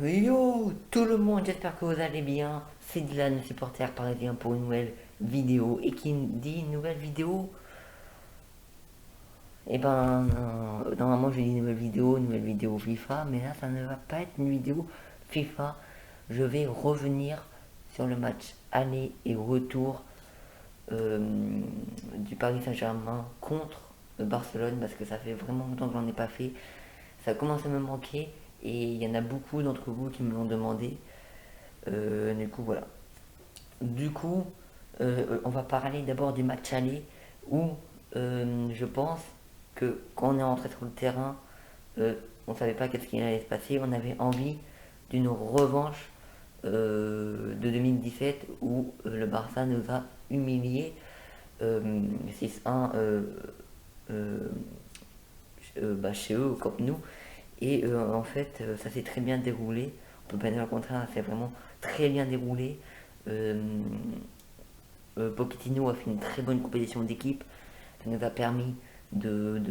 Yo tout le monde, j'espère que vous allez bien. C'est Dylan, supporter parisien pour une nouvelle vidéo. Et qui dit une nouvelle vidéo, normalement je dis une nouvelle vidéo FIFA, mais là ça ne va pas être une vidéo FIFA. Je vais revenir sur le match aller et retour euh, du Paris Saint-Germain contre le Barcelone parce que ça fait vraiment longtemps que j'en ai pas fait. Ça commence à me manquer et il y en a beaucoup d'entre vous qui me l'ont demandé. Du coup, voilà. Du coup, on va parler d'abord du match aller où je pense que quand on est rentré sur le terrain, on ne savait pas qu'est-ce qui allait se passer. On avait envie d'une revanche de 2017 où le Barça nous a humiliés 6-1 chez eux au Camp Nou. Et en fait, ça s'est très bien déroulé. On peut pas dire le contraire, c'est vraiment très bien déroulé. Euh, Pochettino a fait une très bonne compétition d'équipe. Ça nous a permis de,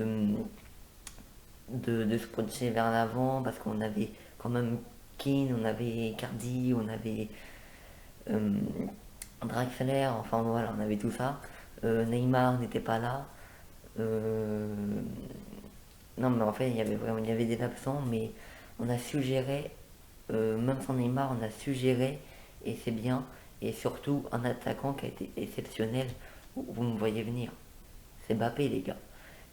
de, de se projeter vers l'avant parce qu'on avait quand même Keane, on avait Cardi, on avait euh, Draxler, enfin voilà, on avait tout ça. Neymar n'était pas là. Euh, non, mais en fait, il y avait des absents, mais on a su gérer, même sans Neymar, on a su gérer, et c'est bien. Et surtout, un attaquant qui a été exceptionnel, vous me voyez venir. C'est Mbappé, les gars.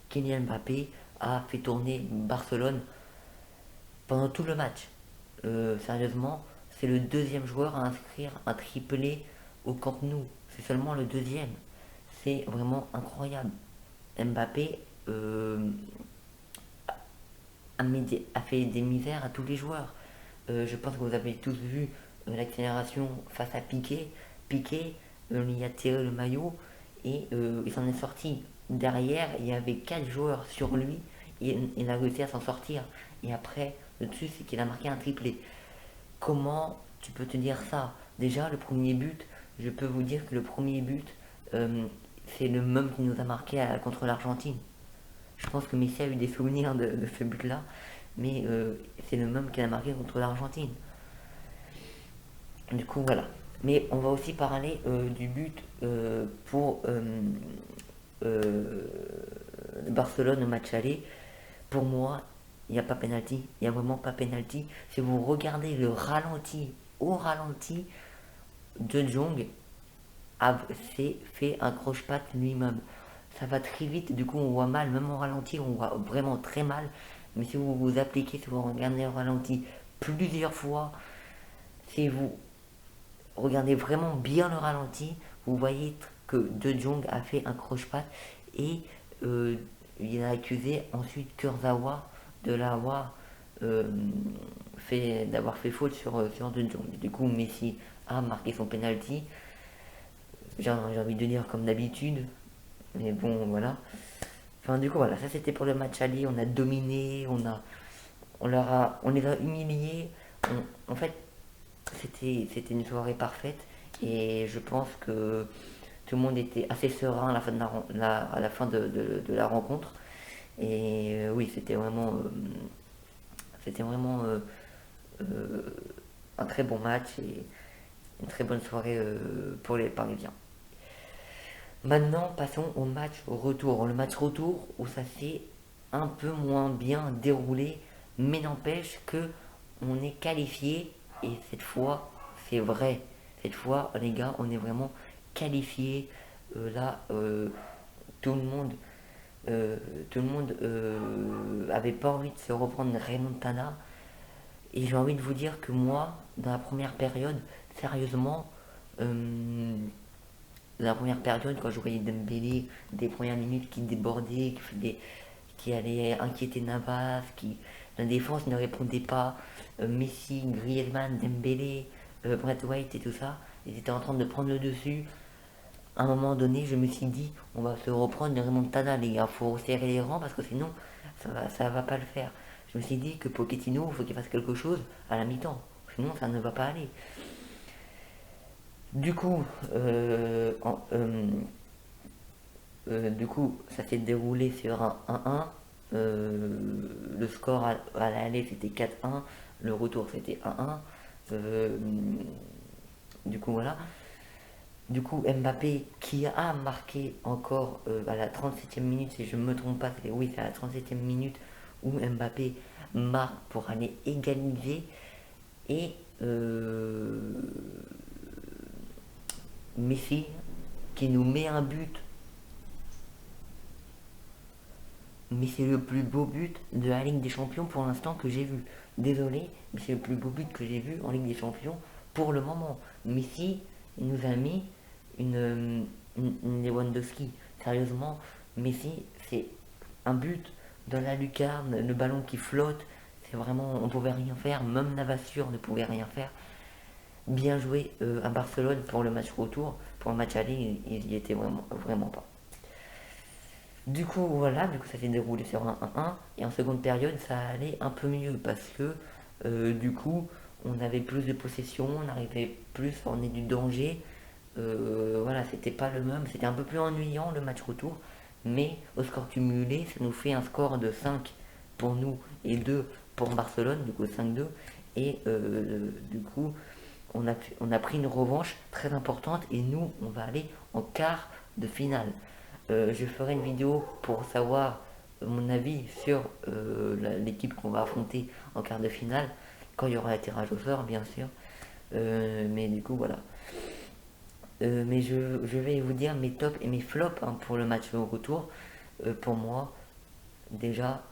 Kylian Mbappé a fait tourner Barcelone pendant tout le match. Sérieusement, c'est le deuxième joueur à inscrire un triplé au Camp Nou. C'est seulement le deuxième. C'est vraiment incroyable. Mbappé a fait des misères à tous les joueurs. Je pense que vous avez tous vu l'accélération face à Piqué. Piqué, il a tiré le maillot et il s'en est sorti. Derrière, il y avait 4 joueurs sur lui et il a réussi à s'en sortir. Et après, le dessus, c'est qu'il a marqué un triplé. Comment tu peux te dire ça? Déjà, le premier but, je peux vous dire que le premier but, euh, c'est le même qui nous a marqué contre l'Argentine. Je pense que Messi a eu des souvenirs de ce but-là, mais c'est le même qui a marqué contre l'Argentine. Du coup, voilà. Mais on va aussi parler du but pour euh, Barcelone au match aller. Pour moi, il n'y a pas pénalty. Il n'y a vraiment pas pénalty. Si vous regardez le ralenti, au ralenti, De Jong s'est fait un croche-patte lui-même. Ça va très vite, du coup on voit mal, même au ralenti on voit vraiment très mal. Mais si vous vous appliquez, si vous regardez au ralenti plusieurs fois, si vous regardez vraiment bien le ralenti, vous voyez que De Jong a fait un croche-patte et euh, il a accusé ensuite Kurzawa de l'avoir euh, d'avoir fait faute sur De Jong. Du coup Messi a marqué son penalty. J'ai envie de dire comme d'habitude, mais bon voilà. Enfin du coup voilà, ça c'était pour le match aller, on a dominé, on les a humiliés. En fait, c'était une soirée parfaite et je pense que tout le monde était assez serein à la fin à la fin de la rencontre. Et oui, c'était vraiment euh, un très bon match et une très bonne soirée pour les Parisiens. Maintenant, passons au match retour. Le match retour où ça s'est un peu moins bien déroulé, mais n'empêche que on est qualifié et cette fois, c'est vrai. Cette fois, les gars, on est vraiment qualifié. Là, tout le monde, euh, tout le monde avait pas envie de se reprendre une remontada. Et j'ai envie de vous dire que moi, dans la première période, sérieusement, euh, la première période, quand je voyais Dembélé, des premières minutes qui débordait, qui allait inquiéter Navas, la défense ne répondait pas, Messi, Griezmann, Dembélé, Brett White et tout ça, ils étaient en train de prendre le dessus. À un moment donné, je me suis dit, on va se reprendre une remontada, les gars, faut resserrer les rangs parce que sinon, ça va pas le faire. Je me suis dit que Pochettino, il faut qu'il fasse quelque chose à la mi-temps, sinon ça ne va pas aller. Du coup, du coup, ça s'est déroulé sur un 1-1. Le score à l'aller c'était 4-1, le retour c'était 1-1. Du coup voilà. Du coup Mbappé qui a marqué encore à la 37e minute, si je ne me trompe pas, oui c'est à la 37e minute où Mbappé marque pour aller égaliser. Et Messi qui nous met un but. Mais c'est le plus beau but de la Ligue des Champions pour l'instant que j'ai vu. Désolé, mais c'est le plus beau but que j'ai vu en Ligue des Champions pour le moment. Messi, il nous a mis une Lewandowski. Sérieusement, Messi, c'est un but dans la lucarne, le ballon qui flotte. C'est vraiment, on pouvait rien faire. Même Navasure ne pouvait rien faire. Bien joué à Barcelone pour le match retour. Pour le match aller, il y était vraiment, vraiment pas. Du coup, voilà, du coup, ça s'est déroulé sur un 1-1. Et en seconde période, ça allait un peu mieux parce que, du coup, on avait plus de possession, on arrivait plus à emmener du danger. Voilà, c'était pas le même, c'était un peu plus ennuyant le match retour. Mais au score cumulé, ça nous fait un score de 5 pour nous et 2 pour Barcelone, du coup 5-2. Et du coup, on a pris une revanche très importante et nous, on va aller en quart de finale. Je ferai une vidéo pour savoir mon avis sur l'équipe qu'on va affronter en quart de finale, quand il y aura un tirage au sort, bien sûr. Mais du coup, voilà. Mais je vais vous dire mes tops et mes flops hein, pour le match au retour. Pour moi, déjà,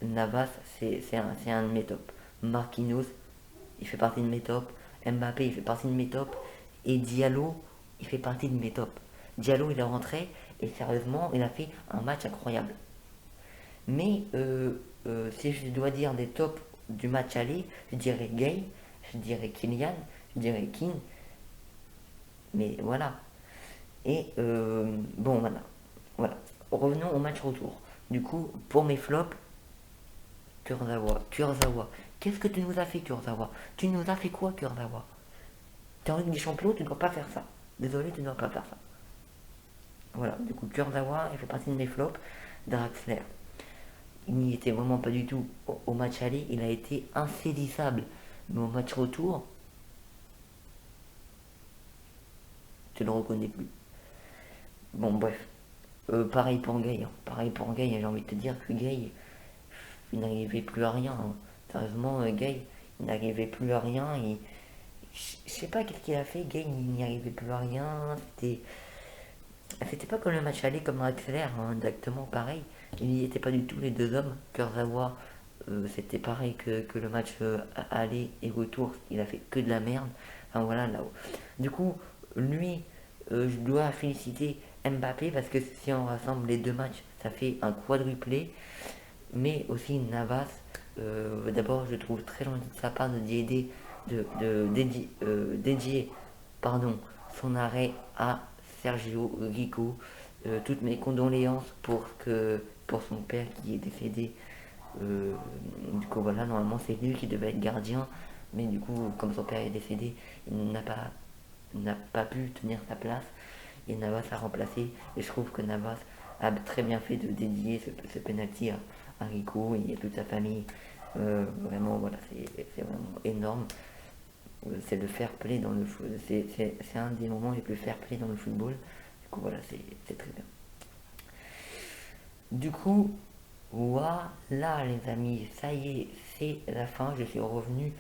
Navas, c'est un de mes tops. Marquinhos, il fait partie de mes tops. Mbappé, il fait partie de mes tops. Et Diallo, il fait partie de mes tops. Diallo, il est rentré et sérieusement, il a fait un match incroyable. Mais si je dois dire des tops du match aller, je dirais Gay, je dirais Kylian, je dirais Keane. Mais voilà. Et bon, voilà. Voilà. Revenons au match retour. Du coup, pour mes flops, Kurzawa. Qu'est-ce que tu nous as fait, Kurzawa? Tu nous as fait quoi, Kurzawa? T'es en Ligue des Champions, tu ne dois pas faire ça. Désolé, tu ne dois pas faire ça. Voilà, du coup, Kurzawa, il fait partie de mes flops. Draxler, il n'y était vraiment pas du tout. Au match aller, il a été insaisissable. Mais au match retour, tu le reconnais plus. Bon, bref. Pareil pour Gay. Hein. Pareil pour Gay, j'ai envie de te dire que Gay, il n'arrivait plus à rien. Hein. Sérieusement, Gay, il n'arrivait plus à rien. Je sais pas qu'est-ce qu'il a fait, Gay, il n'y arrivait plus à rien. C'était pas comme le match aller comme Draxler, hein, exactement pareil. Il n'y était pas du tout les deux hommes. Kurzawa, c'était pareil que le match aller et retour. Il a fait que de la merde. Enfin voilà, là-haut. Du coup, lui, je dois féliciter Mbappé parce que si on rassemble les deux matchs, ça fait un quadruplé. Mais aussi Navas, d'abord, je trouve très gentil de sa part dédier pardon, son arrêt à Sergio Rico. Toutes mes condoléances pour son père qui est décédé. Du coup, voilà, normalement, c'est lui qui devait être gardien. Mais du coup, comme son père est décédé, il n'a pas pu tenir sa place. Et Navas a remplacé. Et je trouve que Navas a très bien fait de dédier ce penalty à Rico et à toute sa famille. Vraiment, voilà, c'est vraiment énorme. C'est le fair play dans le foot. C'est un des moments les plus fair play dans le football. Du coup, voilà, c'est très bien. Du coup, voilà les amis, ça y est, c'est la fin. Je suis revenu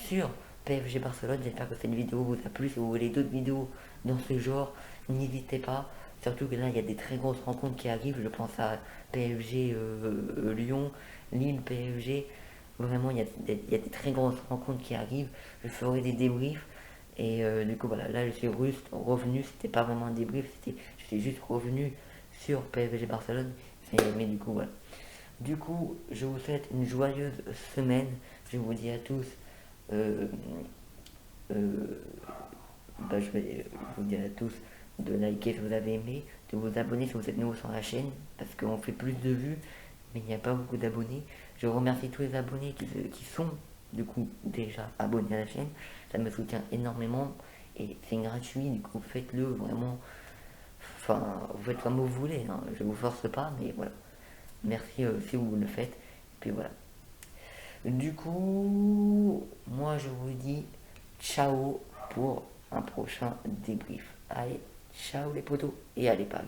sur PSG Barcelone. J'espère que cette vidéo vous a plu. Si vous voulez d'autres vidéos dans ce genre, n'hésitez pas. Surtout que là, il y a des très grosses rencontres qui arrivent. Je pense à PSG Lyon, Lille PSG. Vraiment, il y a des très grosses rencontres qui arrivent. Je ferai des débriefs. Et du coup, voilà, là, je suis revenu. C'était pas vraiment un débrief, je suis juste revenu sur PSG Barcelone. Mais du coup, voilà. Du coup, je vous souhaite une joyeuse semaine. Je vous dis à tous. Je vais vous dire à tous de liker si vous avez aimé, de vous abonner si vous êtes nouveau sur la chaîne, parce qu'on fait plus de vues, mais il n'y a pas beaucoup d'abonnés. Je remercie tous les abonnés qui sont du coup déjà abonnés à la chaîne. Ça me soutient énormément et c'est gratuit, du coup faites-le vraiment. Enfin, vous faites comme vous voulez, hein. Je vous force pas, mais voilà. Merci si vous le faites. Et puis voilà. Du coup, moi je vous dis ciao pour un prochain débrief. Allez, ciao les potos et allez pas.